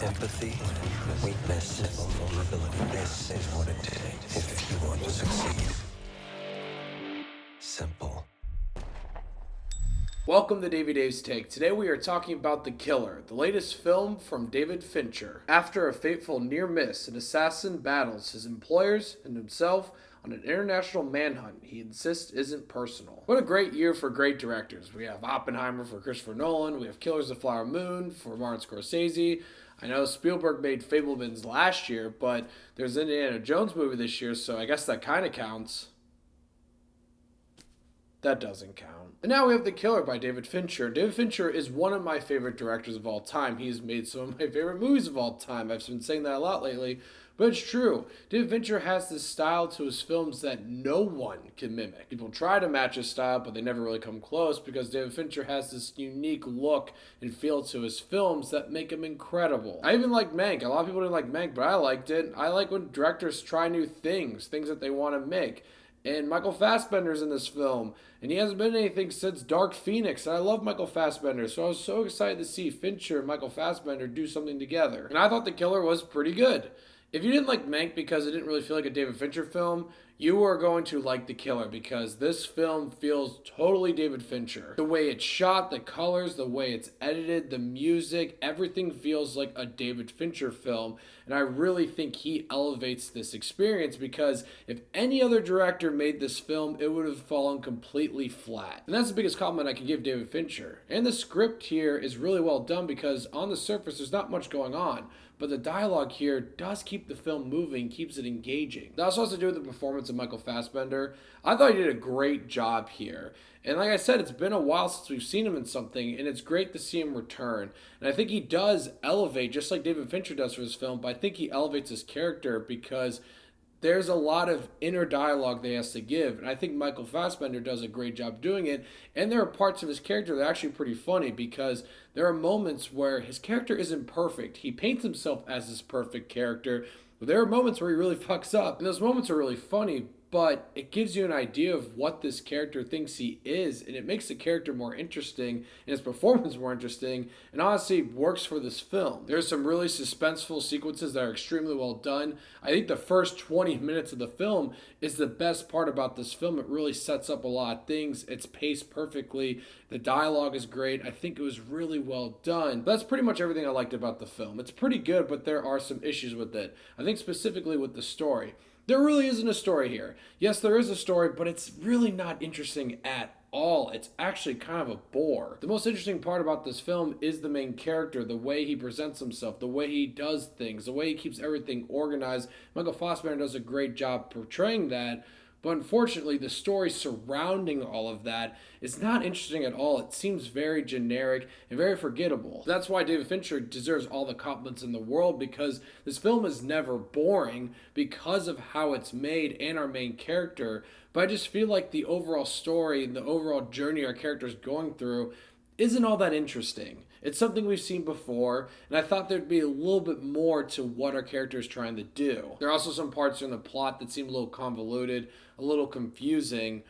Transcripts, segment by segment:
Empathy, weakness, vulnerability. This is what it takes if you want to succeed. Simple. Welcome to Davy's Take. Today we are talking about The Killer, the latest film from David Fincher. After a fateful near miss, an assassin battles his employers and himself on an international manhunt he insists isn't personal. What a great year for great directors. We have Oppenheimer for Christopher Nolan, we have Killers of the Flower Moon for Martin Scorsese. I know Spielberg made Fablemans last year, but there's an Indiana Jones movie this year, so I guess that kind of counts. That doesn't count. And now we have The Killer by David Fincher. David Fincher is one of my favorite directors of all time. He's made some of my favorite movies of all time. I've been saying that a lot lately, but it's true. David Fincher has this style to his films that no one can mimic. People try to match his style, but they never really come close because David Fincher has this unique look and feel to his films that make him incredible. I even like Mank. A lot of people didn't like Mank, but I liked it. I like when directors try new things that they want to make. And Michael Fassbender's in this film, and he hasn't been in anything since Dark Phoenix, and I love Michael Fassbender, so I was so excited to see Fincher and Michael Fassbender do something together. And I thought The Killer was pretty good. If you didn't like Mank because it didn't really feel like a David Fincher film, you are going to like The Killer because this film feels totally David Fincher. The way it's shot, the colors, the way it's edited, the music, everything feels like a David Fincher film. And I really think he elevates this experience because if any other director made this film, it would have fallen completely flat. And that's the biggest compliment I can give David Fincher. And the script here is really well done because on the surface, there's not much going on. But the dialogue here does keep the film moving, keeps it engaging. That also has to do with the performance of Michael Fassbender. I thought he did a great job here. And like I said, it's been a while since we've seen him in something, and it's great to see him return. And I think he does elevate, just like David Fincher does for his film, but I think he elevates his character because there's a lot of inner dialogue that he has to give, and I think Michael Fassbender does a great job doing it, and there are parts of his character that are actually pretty funny because there are moments where his character isn't perfect. He paints himself as this perfect character, but there are moments where he really fucks up, and those moments are really funny, but it gives you an idea of what this character thinks he is, and it makes the character more interesting, and his performance more interesting, and honestly works for this film. There's some really suspenseful sequences that are extremely well done. I think the first 20 minutes of the film is the best part about this film. It really sets up a lot of things. It's paced perfectly. The dialogue is great. I think it was really well done. That's pretty much everything I liked about the film. It's pretty good, but there are some issues with it. I think specifically with the story. There really isn't a story here. Yes, there is a story, but it's really not interesting at all. It's actually kind of a bore. The most interesting part about this film is the main character, the way he presents himself, the way he does things, the way he keeps everything organized. Michael Fassbender does a great job portraying that. But unfortunately, the story surrounding all of that is not interesting at all. It seems very generic and very forgettable. That's why David Fincher deserves all the compliments in the world because this film is never boring because of how it's made and our main character. But I just feel like the overall story and the overall journey our character's going through isn't all that interesting. It's something we've seen before, and I thought there'd be a little bit more to what our character is trying to do. There are also some parts in the plot that seem a little convoluted, a little confusing,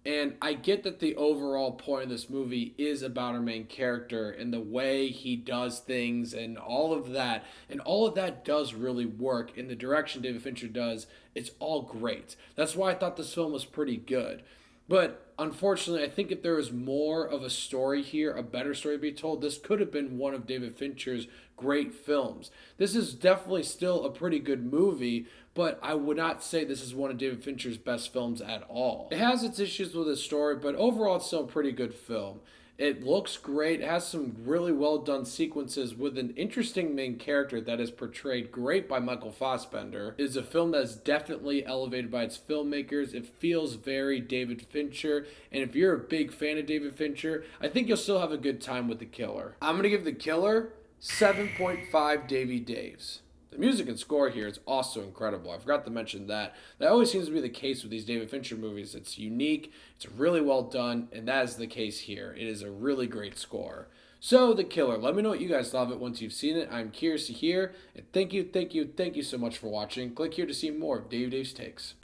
and I get that the overall point of this movie is about our main character and the way he does things and all of that. And all of that does really work in the direction David Fincher does. It's all great. That's why I thought this film was pretty good. But unfortunately, I think if there was more of a story here, a better story to be told, this could have been one of David Fincher's great films. This is definitely still a pretty good movie, but I would not say this is one of David Fincher's best films at all. It has its issues with the story, but overall it's still a pretty good film. It looks great. It has some really well done sequences with an interesting main character that is portrayed great by Michael Fassbender. It is a film that is definitely elevated by its filmmakers. It feels very David Fincher. And if you're a big fan of David Fincher, I think you'll still have a good time with The Killer. I'm going to give The Killer 7.5 Davey Daves. The music and score here is also incredible. I forgot to mention that. That always seems to be the case with these David Fincher movies. It's unique, it's really well done, and that is the case here. It is a really great score. So, The Killer. Let me know what you guys thought of it once you've seen it. I'm curious to hear. And thank you so much for watching. Click here to see more of Dave's Takes.